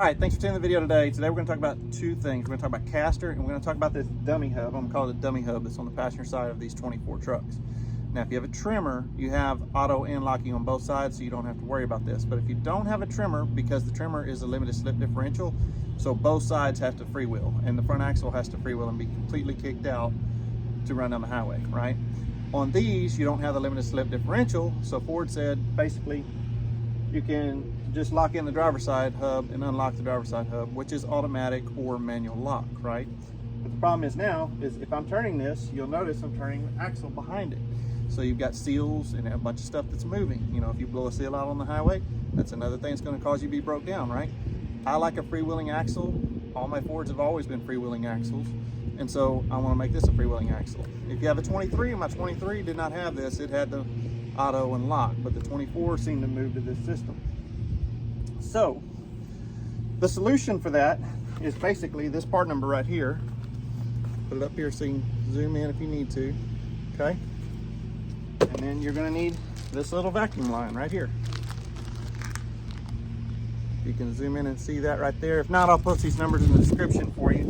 All right, thanks for tuning in the video today. Today we're going to talk about two things. We're going to talk about caster, and we're going to talk about this dummy hub. I'm going to call it a dummy hub that's on the passenger side of these 24 trucks. Now, if you have a tremor, you have auto and locking on both sides, so you don't have to worry about this. But if you don't have a tremor, because the tremor is a limited slip differential, so both sides have to freewheel, and the front axle has to freewheel and be completely kicked out to run down the highway, right? On these, you don't have the limited slip differential, so Ford said, basically, you can just lock in the driver's side hub and unlock the driver's side hub, which is automatic or manual lock, right? But the problem is now, is if I'm turning this, you'll notice I'm turning the axle behind it. So you've got seals and a bunch of stuff that's moving. You know, if you blow a seal out on the highway, that's another thing that's gonna cause you to be broke down, right? I like a freewheeling axle. All my Fords have always been freewheeling axles. And so I wanna make this a freewheeling axle. If you have a 23, my 23 did not have this. It had the auto and lock, but the 24 seemed to move to this system. So the solution for that is basically this part number right here. Put it up here so you can zoom in if you need to, okay? And then you're gonna need this little vacuum line right here. You can zoom in and see that right there. If not, I'll post these numbers in the description for you.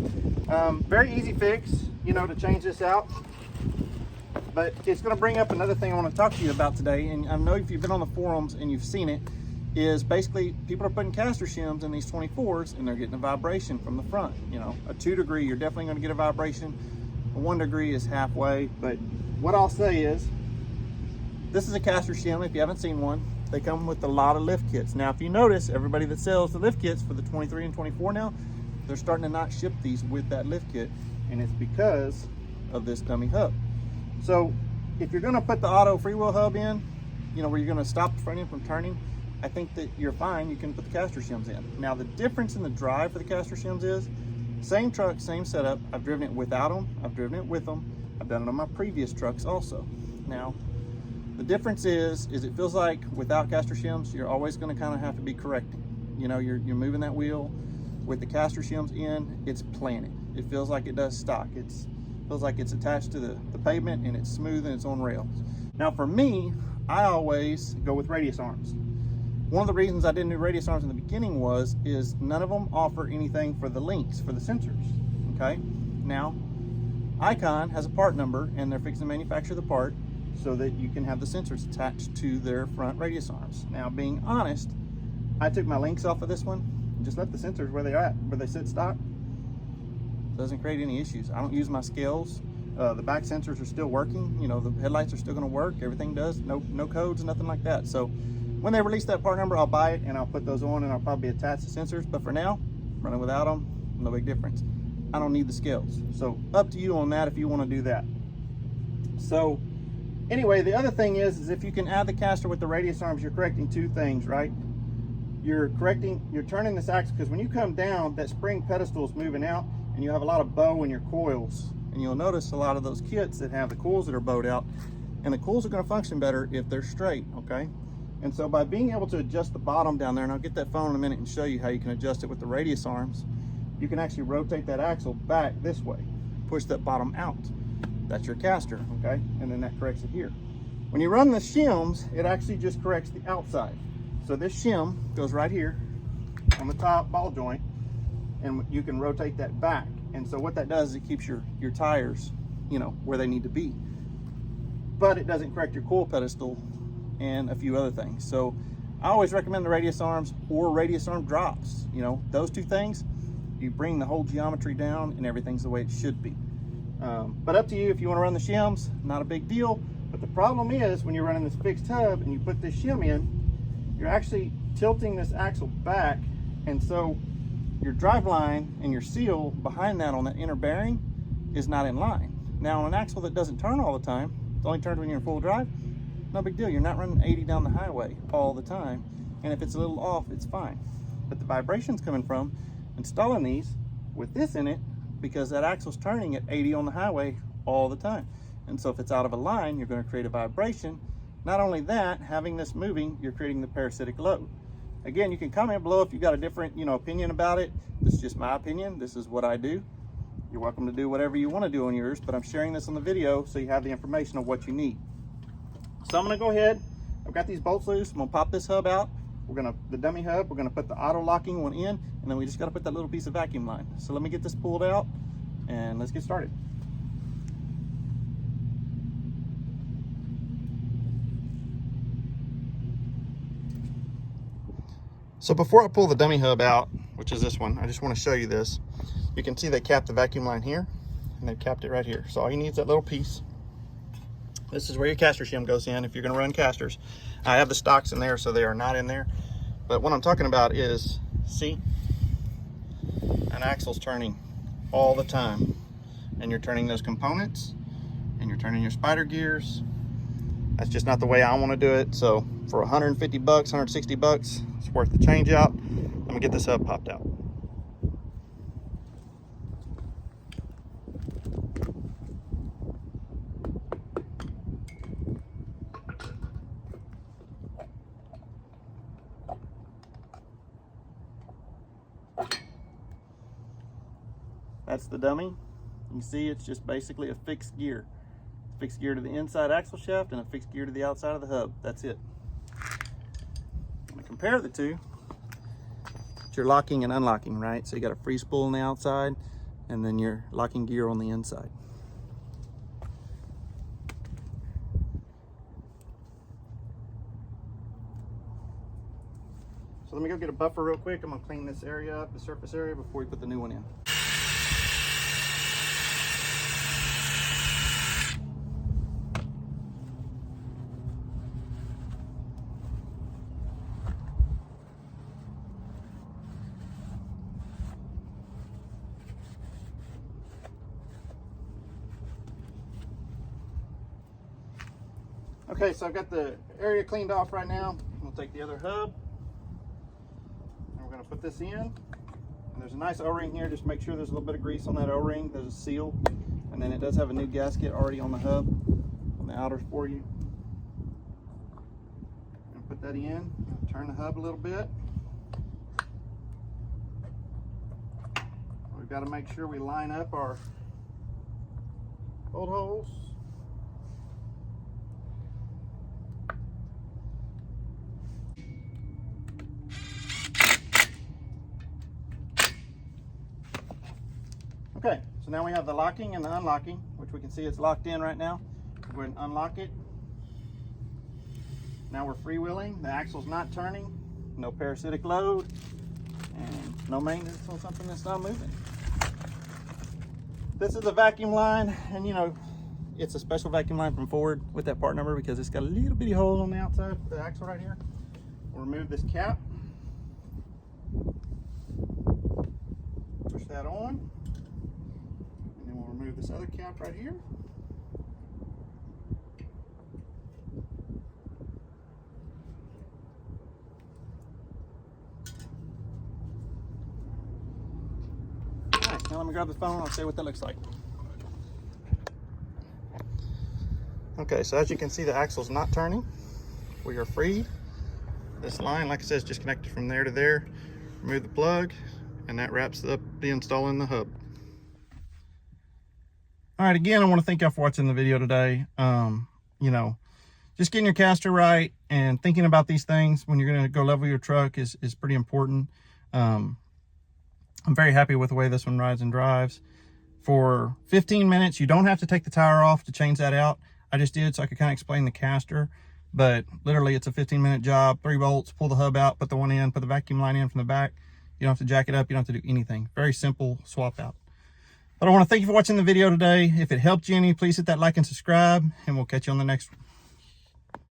Very easy fix, you know, to change this out. But it's gonna bring up another thing I wanna talk to you about today. And I know if you've been on the forums and you've seen it, is basically people are putting caster shims in these 24s and they're getting a vibration from the front. You know, a 2 degree, you're definitely gonna get a vibration. A 1 degree is halfway. But what I'll say is, this is a caster shim. If you haven't seen one, they come with a lot of lift kits. Now, if you notice, everybody that sells the lift kits for the 23 and 24 now, they're starting to not ship these with that lift kit, and it's because of this dummy hub. So if you're gonna put the auto freewheel hub in, you know, where you're gonna stop the front end from turning, I think that you're fine. You can put the caster shims in. Now, the difference in the drive for the caster shims is, same truck, same setup. I've driven it without them, I've driven it with them. I've done it on my previous trucks also. Now, the difference is it feels like without caster shims, you're always gonna kind of have to be correcting. You know, you're moving that wheel. With the caster shims in, it's planted. It feels like it does stock. It feels like it's attached to the pavement and it's smooth and it's on rails. Now for me, I always go with radius arms. One of the reasons I didn't do radius arms in the beginning is none of them offer anything for the links, for the sensors, okay? Now, Icon has a part number and they're fixing to manufacture the part so that you can have the sensors attached to their front radius arms. Now, being honest, I took my links off of this one and just left the sensors where they're at, where they sit stock. Doesn't create any issues. I don't use my scales. The back sensors are still working. You know, the headlights are still gonna work. Everything does, no codes, nothing like that. So when they release that part number, I'll buy it and I'll put those on and I'll probably attach the sensors. But for now, running without them, no big difference. I don't need the scales. So up to you on that if you wanna do that. So anyway, the other thing is if you can add the caster with the radius arms, you're correcting two things, right? You're turning this axle, because when you come down, that spring pedestal is moving out and you have a lot of bow in your coils. And you'll notice a lot of those kits that have the coils that are bowed out, and the coils are gonna function better if they're straight, okay? And so by being able to adjust the bottom down there, and I'll get that phone in a minute and show you how you can adjust it with the radius arms, you can actually rotate that axle back this way, push that bottom out. That's your caster, okay? And then that corrects it here. When you run the shims, it actually just corrects the outside. So this shim goes right here on the top ball joint, and you can rotate that back. And so what that does is it keeps your tires, you know, where they need to be. But it doesn't correct your coil pedestal and a few other things. So I always recommend the radius arms or radius arm drops. You know, those two things, you bring the whole geometry down and everything's the way it should be. But up to you if you want to run the shims, not a big deal. But the problem is when you're running this fixed hub and you put this shim in, you're actually tilting this axle back, and so your drive line and your seal behind that on that inner bearing is not in line. Now on an axle that doesn't turn all the time, it only turns when you're in full drive, no big deal. You're not running 80 down the highway all the time, and if it's a little off, it's fine. But the vibration's coming from installing these with this in it, because that axle's turning at 80 on the highway all the time. And so if it's out of a line, you're going to create a vibration. Not only that, having this moving, you're creating the parasitic load. Again, you can comment below if you've got a different, you know, opinion about it. This is just my opinion. This is what I do. You're welcome to do whatever you want to do on yours, but I'm sharing this on the video so you have the information of what you need. So I'm going to go ahead. I've got these bolts loose. I'm going to pop this hub out. The dummy hub, we're going to put the auto locking one in. and then we just got to put that little piece of vacuum line. So let me get this pulled out and let's get started. So before I pull the dummy hub out, which is this one, I just want to show you this. You can see they capped the vacuum line here, and they've capped it right here. So all you need is that little piece. This is where your caster shim goes in if you're going to run casters. I have the stocks in there, so they are not in there. But what I'm talking about is, see, an axle's turning all the time. And you're turning those components, and you're turning your spider gears. That's just not the way I want to do it. So for 150 bucks, 160 bucks, it's worth the change out. Let me get this hub popped out. That's the dummy. You see it's just basically a fixed gear. Fixed gear to the inside axle shaft and a fixed gear to the outside of the hub. That's it. I'm gonna compare the two. You're locking and unlocking, right? So you got a free spool on the outside and then your locking gear on the inside. So let me go get a buffer real quick. I'm gonna clean this area up, the surface area, before we put the new one in. Okay, so I've got the area cleaned off right now. We'll take the other hub and we're going to put this in. And there's a nice O-ring here. Just make sure there's a little bit of grease on that O-ring. There's a seal, and then it does have a new gasket already on the hub, on the outers for you. And put that in. Turn the hub a little bit. We've got to make sure we line up our bolt holes. Okay, so now we have the locking and the unlocking, which we can see it's locked in right now. We'll go ahead and unlock it. Now we're freewheeling. The axle's not turning, no parasitic load, and no maintenance on something that's not moving. This is the vacuum line, and you know, it's a special vacuum line from Ford with that part number because it's got a little bitty hole on the outside of the axle right here. We'll remove this cap. Push that on. We'll remove this other cap right here. All right, now let me grab the phone. I'll show you what that looks like. Okay, so as you can see, the axle's not turning. We are freed. This line, like I said, is just connected from there to there. Remove the plug, and that wraps up the installing the hub. All right, again, I want to thank y'all for watching the video today. You know, just getting your caster right and thinking about these things when you're going to go level your truck is pretty important. I'm very happy with the way this one rides and drives. For 15 minutes, you don't have to take the tire off to change that out. I just did so I could kind of explain the caster, but literally it's a 15-minute job. 3 bolts, pull the hub out, put the one in, put the vacuum line in from the back. You don't have to jack it up. You don't have to do anything. Very simple swap out. But I want to thank you for watching the video today. If it helped you any, please hit that like and subscribe, and we'll catch you on the next one.